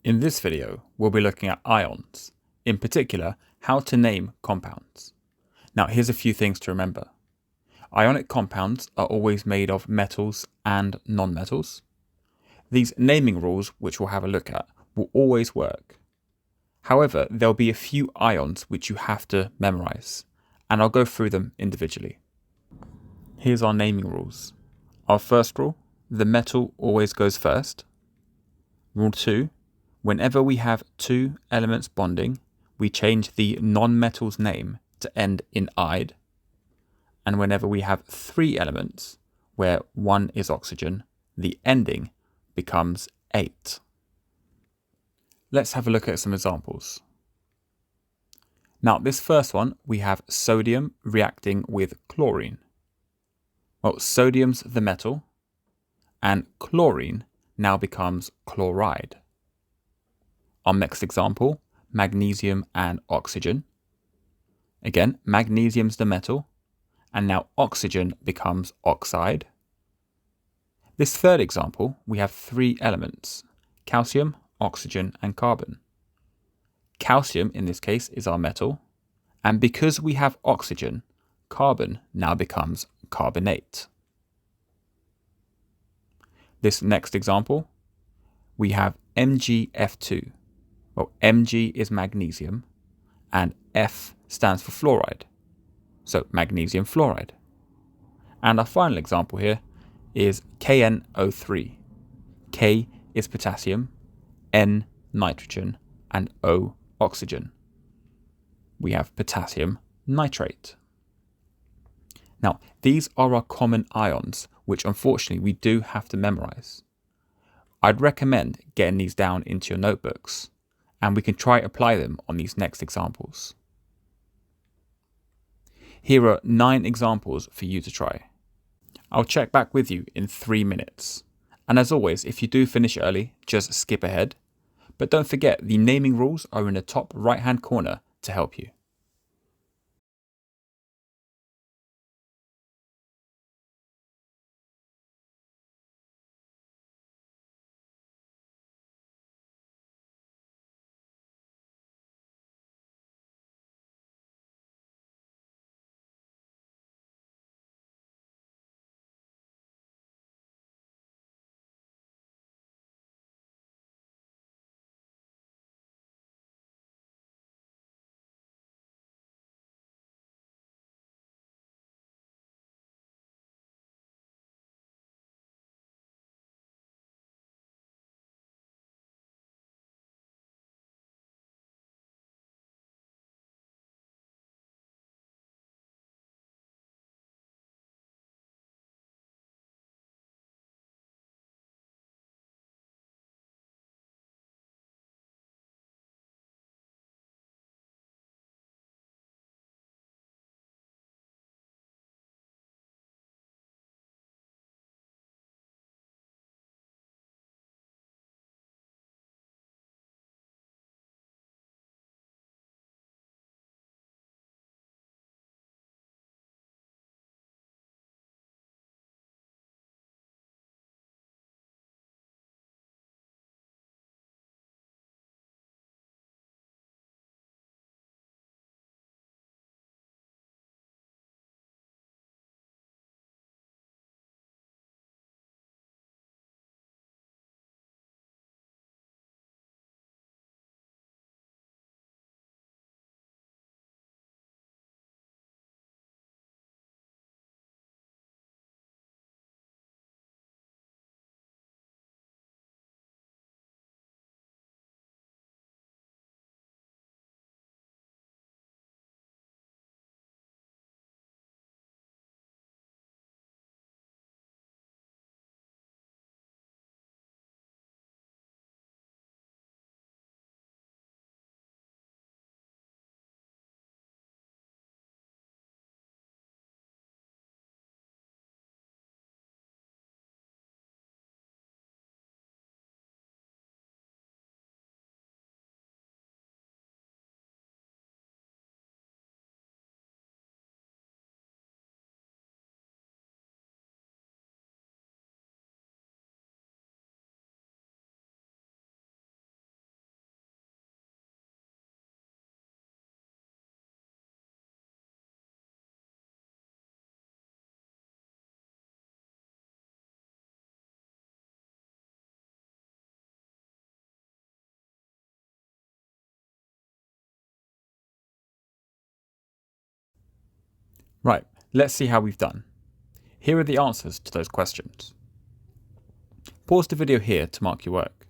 In this video, we'll be looking at ions, in particular, how to name compounds. Now, here's a few things to remember. Ionic compounds are always made of metals and non-metals. These naming rules, which we'll have a look at, will always work. However, there'll be a few ions which you have to memorize, and I'll go through them individually. Here's our naming rules. Our first rule, the metal always goes first. Rule 2, whenever we have two elements bonding, we change the non-metal's name to end in "ide." And whenever we have three elements, where one is oxygen, the ending becomes "ate." Let's have a look at some examples. Now, this first one, we have sodium reacting with chlorine. Well, sodium's the metal, and chlorine now becomes chloride. Our next example, magnesium and oxygen. Again, magnesium's the metal, and now oxygen becomes oxide. This third example, we have three elements, calcium, oxygen, and carbon. Calcium, in this case, is our metal, and because we have oxygen, carbon now becomes carbonate. This next example, we have MgF2. Well, Mg is magnesium, and F stands for fluoride, so magnesium fluoride. And our final example here is KNO3. K is potassium, N nitrogen, and O oxygen. We have potassium nitrate. Now, these are our common ions, which unfortunately we do have to memorize. I'd recommend getting these down into your notebooks, and we can try apply them on these next examples. Here are 9 examples for you to try. I'll check back with you in 3 minutes. And as always, if you do finish early, just skip ahead. But don't forget, the naming rules are in the top right-hand corner to help you. Right, let's see how we've done. Here are the answers to those questions. Pause the video here to mark your work.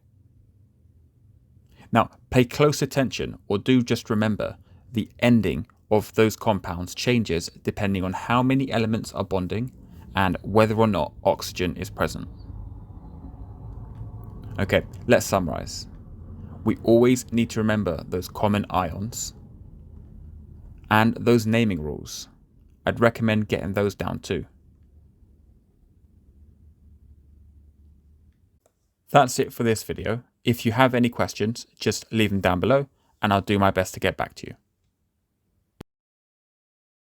Now, pay close attention, or do just remember the ending of those compounds changes depending on how many elements are bonding and whether or not oxygen is present. Okay, let's summarize. We always need to remember those common ions and those naming rules. I'd recommend getting those down too. That's it for this video. If you have any questions, just leave them down below and I'll do my best to get back to you.